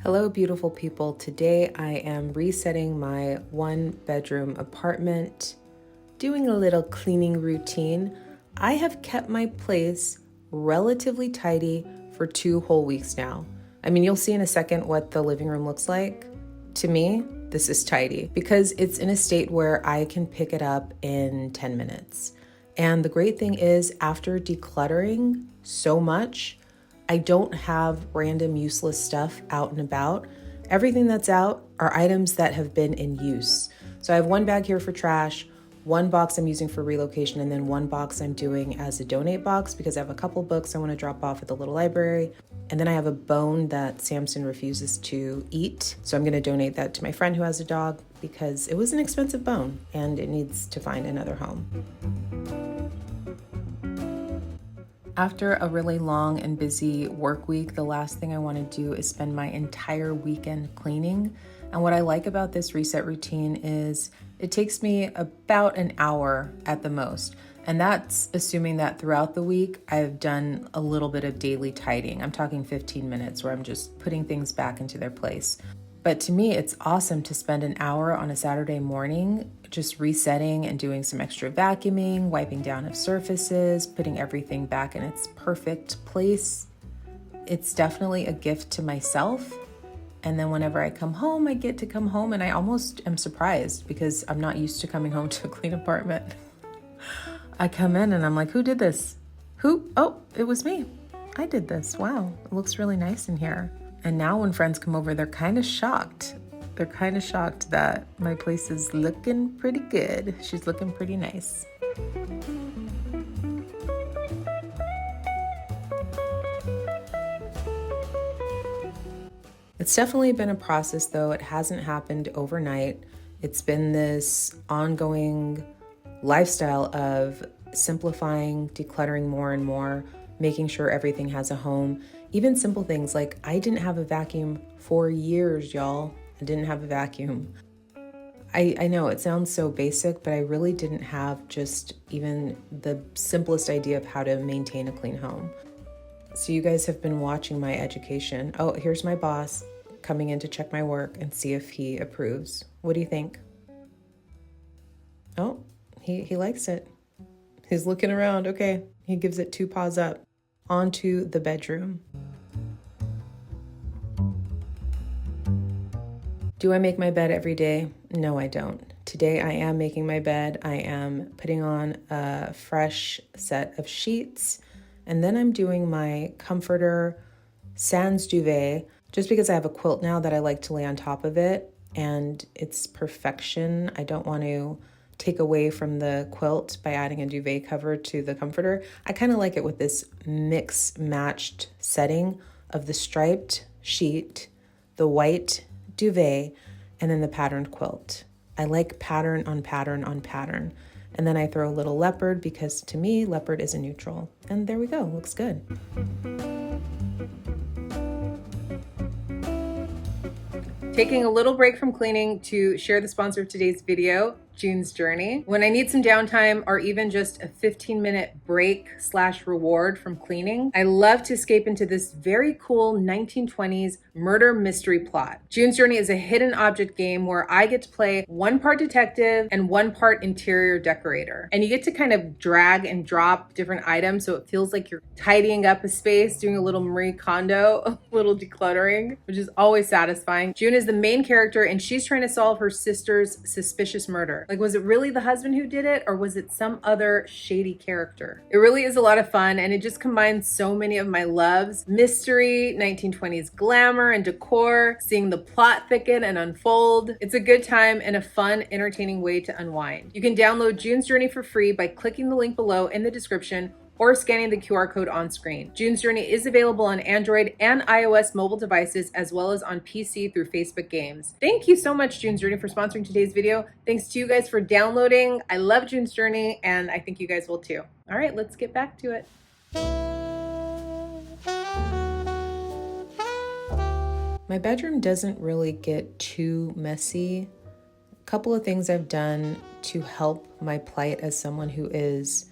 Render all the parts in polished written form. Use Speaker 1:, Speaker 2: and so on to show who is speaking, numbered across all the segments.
Speaker 1: Hello, beautiful people. Today I am resetting my one-bedroom apartment, doing a little cleaning routine. I have kept my place relatively tidy for 2 whole weeks now. I mean, you'll see in a second what the living room looks like. To me, this is tidy because it's in a state where I can pick it up in 10 minutes. And the great thing is, after decluttering so much, I don't have random useless stuff out and about. Everything that's out are items that have been in use. So I have one bag here for trash, one box I'm using for relocation, and then one box I'm doing as a donate box because I have a couple books I want to drop off at the little library. And then I have a bone that Samson refuses to eat. So I'm going to donate that to my friend who has a dog because it was an expensive bone and it needs to find another home. After a really long and busy work week, the last thing I want to do is spend my entire weekend cleaning. And what I like about this reset routine is it takes me about an hour at the most. And that's assuming that throughout the week, I've done a little bit of daily tidying. I'm talking 15 minutes where I'm just putting things back into their place. But to me, it's awesome to spend an hour on a Saturday morning just resetting and doing some extra vacuuming, wiping down of surfaces, putting everything back in its perfect place. It's definitely a gift to myself. And then whenever I come home, I get to come home and I almost am surprised because I'm not used to coming home to a clean apartment. I come in and I'm like, who did this? Who? Oh, it was me. I did this. Wow, it looks really nice in here. And now when friends come over, they're kind of shocked. They're kind of shocked that my place is looking pretty good. She's looking pretty nice. It's definitely been a process though. It hasn't happened overnight. It's been this ongoing lifestyle of simplifying, decluttering more and more, making sure everything has a home. Even simple things like I didn't have a vacuum for years, y'all. I didn't have a vacuum. I know it sounds so basic, but I really didn't have just even the simplest idea of how to maintain a clean home. So you guys have been watching my education. Oh, here's my boss coming in to check my work and see if he approves. What do you think? Oh, he likes it. He's looking around. Okay, he gives it 2 paws up. Onto the bedroom. Do I make my bed every day? No, I don't. Today I am making my bed. I am putting on a fresh set of sheets, and then I'm doing my comforter sans duvet just because I have a quilt now that I like to lay on top of it, and it's perfection. I don't want to take away from the quilt by adding a duvet cover to the comforter. I kind of like it with this mix matched setting of the striped sheet, the white duvet, and then the patterned quilt. I like pattern on pattern on pattern. And then I throw a little leopard because to me, leopard is a neutral. And there we go, looks good. Taking a little break from cleaning to share the sponsor of today's video, June's Journey. When I need some downtime or even just a 15-minute break/reward from cleaning, I love to escape into this very cool 1920s murder mystery plot. June's Journey is a hidden object game where I get to play 1 part detective and 1 part interior decorator. And you get to kind of drag and drop different items so it feels like you're tidying up a space, doing a little Marie Kondo, a little decluttering, which is always satisfying. June is the main character and she's trying to solve her sister's suspicious murder. Like, was it really the husband who did it or was it some other shady character? It really is a lot of fun and it just combines so many of my loves: mystery, 1920s glamour and decor, seeing the plot thicken and unfold. It's a good time and a fun, entertaining way to unwind. You can download June's Journey for free by clicking the link below in the description or scanning the QR code on screen. June's Journey is available on Android and iOS mobile devices, as well as on PC through Facebook Games. Thank you so much, June's Journey, for sponsoring today's video. Thanks to you guys for downloading. I love June's Journey, and I think you guys will too. All right, let's get back to it. My bedroom doesn't really get too messy. A couple of things I've done to help my plight as someone who is,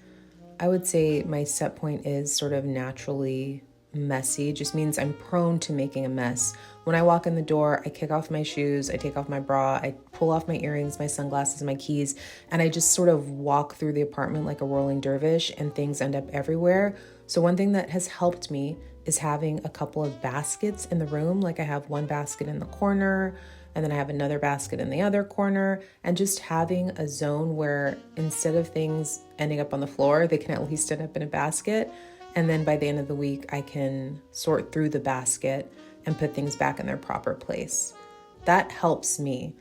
Speaker 1: I would say my set point is sort of naturally
Speaker 2: messy just means I'm prone to making a mess. When I walk in the door, I kick off my shoes, I take off my bra, I pull off my earrings, my sunglasses, my keys, and I just sort of walk through the apartment like a whirling dervish and things end up everywhere. So one thing that has helped me is having a couple of baskets in the room. Like I have one basket in the corner, and then I have another basket in the other corner, and just having a zone where instead of things ending up on the floor, they can at least end up in a basket. And then by the end of the week, I can sort through the basket and put things back in their proper place. That helps me.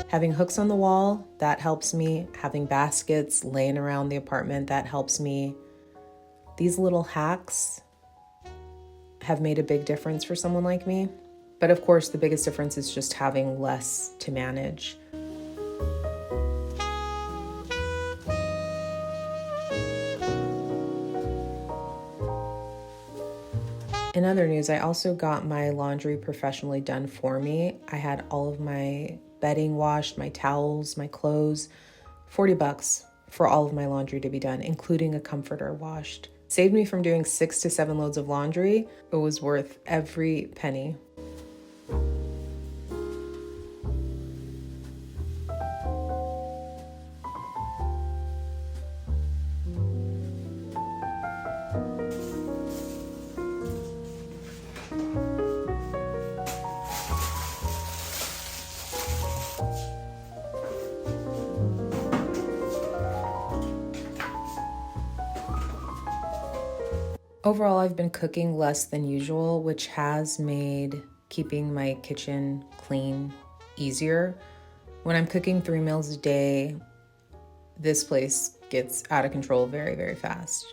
Speaker 2: Having hooks on the wall, that helps me. Having baskets laying around the apartment, that helps me. These little hacks have made a big difference for someone like me. But of course, the biggest difference is just having less to manage. In other news, I also got my laundry professionally done for me. I had all of my bedding washed, my towels, my clothes, $40 for all of my laundry to be done, including a comforter washed. Saved me from doing 6 to 7 loads of laundry. It was worth every penny. Overall, I've been cooking less than usual, which has made keeping my kitchen clean easier. When I'm cooking 3 meals a day, this place gets out of control very, very fast.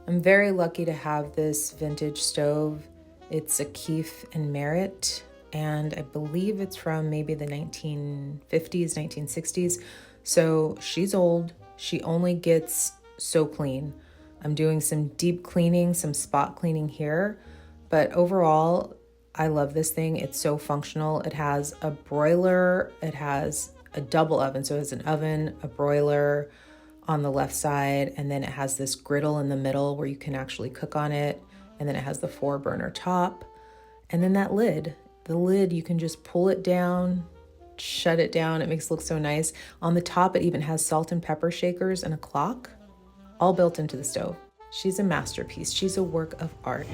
Speaker 2: I'm very lucky to have this vintage stove. It's a Keefe and Merritt, and I believe it's from maybe the 1950s, 1960s. So she's old. She only gets so clean. I'm doing some deep cleaning, some spot cleaning here, but overall, I love this thing. It's so functional. It has a broiler, it has a double oven. So it has an oven, a broiler on the left side, and then it has this griddle in the middle where you can actually cook on it. And then it has the 4-burner top. And then that lid, the lid, you can just pull it down, shut it down. It makes it look so nice. On the top, it even has salt and pepper shakers and a clock, all built into the stove. She's a masterpiece. She's a work of art.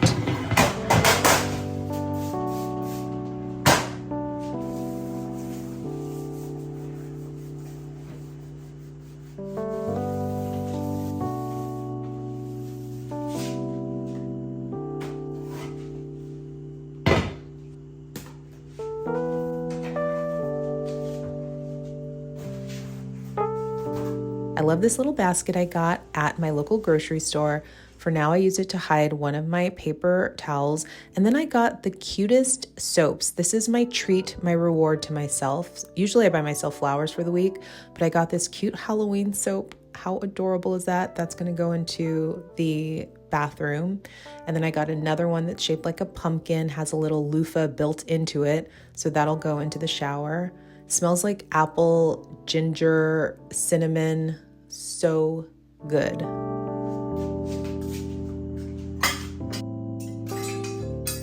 Speaker 2: I love this little basket I got at my local grocery store. For now, I use it to hide one of my paper towels. And then I got the cutest soaps. This is my treat, my reward to myself. Usually I buy myself flowers for the week, but I got this cute Halloween soap. How adorable is that? That's gonna go into the bathroom. And then I got another one that's shaped like a pumpkin, has a little loofah built into it. So that'll go into the shower. Smells like apple, ginger, cinnamon. So good.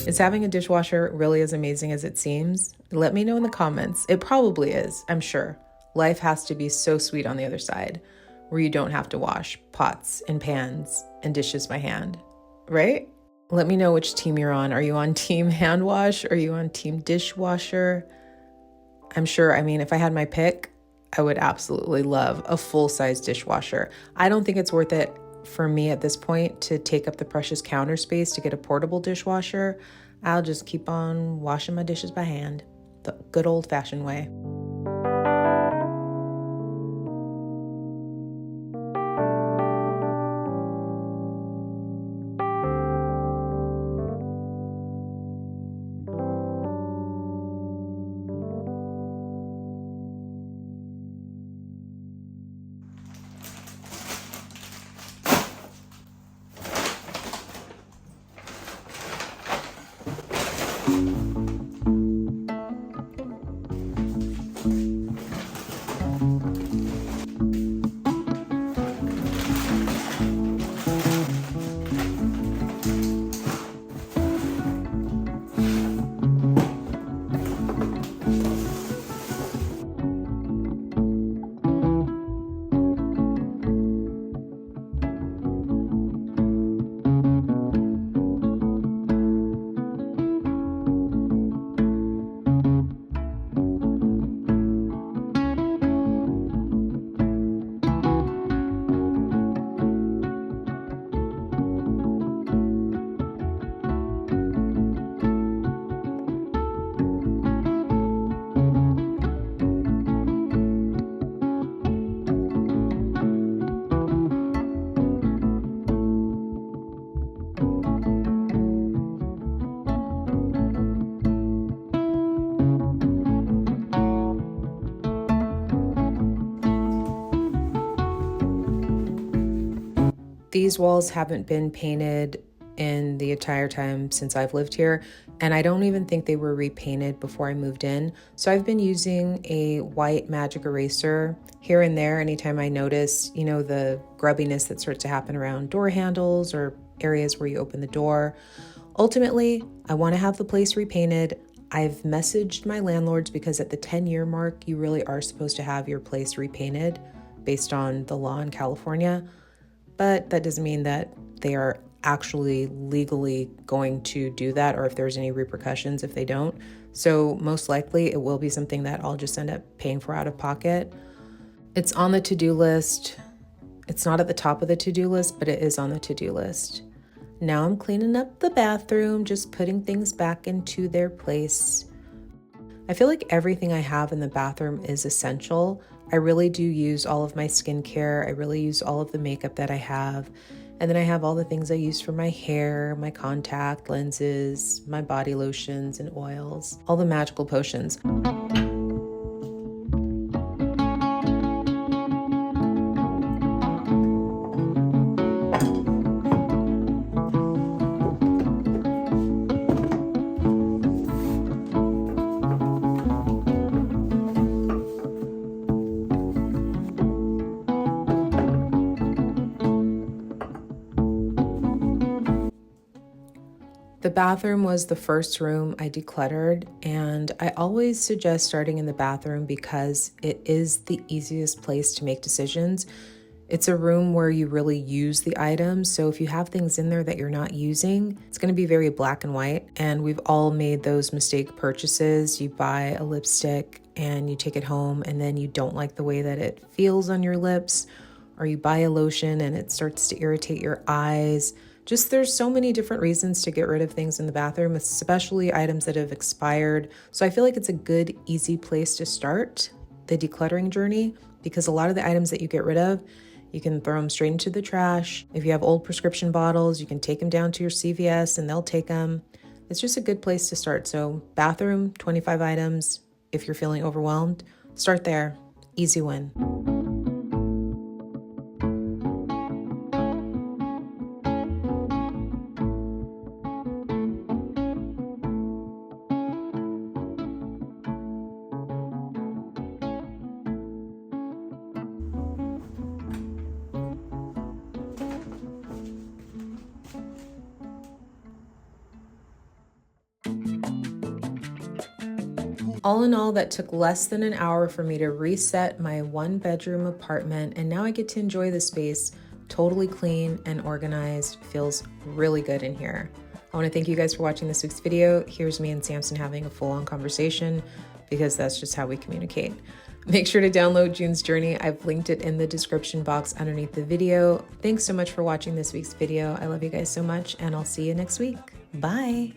Speaker 2: Is having a dishwasher really as amazing as it seems? Let me know in the comments. It probably is, I'm sure. Life has to be so sweet on the other side, where you don't have to wash pots and pans and dishes by hand, right? Let me know which team you're on. Are you on team hand wash? Are you on team dishwasher? I'm sure, if I had my pick, I would absolutely love a full-size dishwasher. I don't think it's worth it for me at this point to take up the precious counter space to get a portable dishwasher. I'll just keep on washing my dishes by hand, the good old-fashioned way. These walls haven't been painted in the entire time since I've lived here, and I don't even think they were repainted before I moved in. So I've been using a white magic eraser here and there anytime I notice, the grubbiness that starts to happen around door handles or areas where you open the door. Ultimately, I want to have the place repainted. I've messaged my landlords because at the 10-year mark, you really are supposed to have your place repainted based on the law in California. But that doesn't mean that they are actually legally going to do that or if there's any repercussions if they don't. So most likely it will be something that I'll just end up paying for out of pocket. It's on the to-do list. It's not at the top of the to-do list, but it is on the to-do list. Now I'm cleaning up the bathroom, just putting things back into their place. I feel like everything I have in the bathroom is essential. I really do use all of my skincare. I really use all of the makeup that I have. And then I have all the things I use for my hair, my contact lenses, my body lotions and oils, all the magical potions. The bathroom was the first room I decluttered, and I always suggest starting in the bathroom because it is the easiest place to make decisions. It's a room where you really use the items, so if you have things in there that you're not using, it's going to be very black and white, and we've all made those mistake purchases. You buy a lipstick and you take it home and then you don't like the way that it feels on your lips, or you buy a lotion and it starts to irritate your eyes. Just there's so many different reasons to get rid of things in the bathroom, especially items that have expired. So I feel like it's a good, easy place to start the decluttering journey because a lot of the items that you get rid of, you can throw them straight into the trash. If you have old prescription bottles, you can take them down to your CVS and they'll take them. It's just a good place to start. So bathroom, 25 items. If you're feeling overwhelmed, start there. Easy win. All in all, that took less than an hour for me to reset my 1-bedroom apartment, and now I get to enjoy the space totally clean and organized. Feels really good in here. I want to thank you guys for watching this week's video. Here's me and Samson having a full-on conversation because that's just how we communicate. Make sure to download June's Journey. I've linked it in the description box underneath the video. Thanks so much for watching this week's video. I love you guys so much, and I'll see you next week. Bye.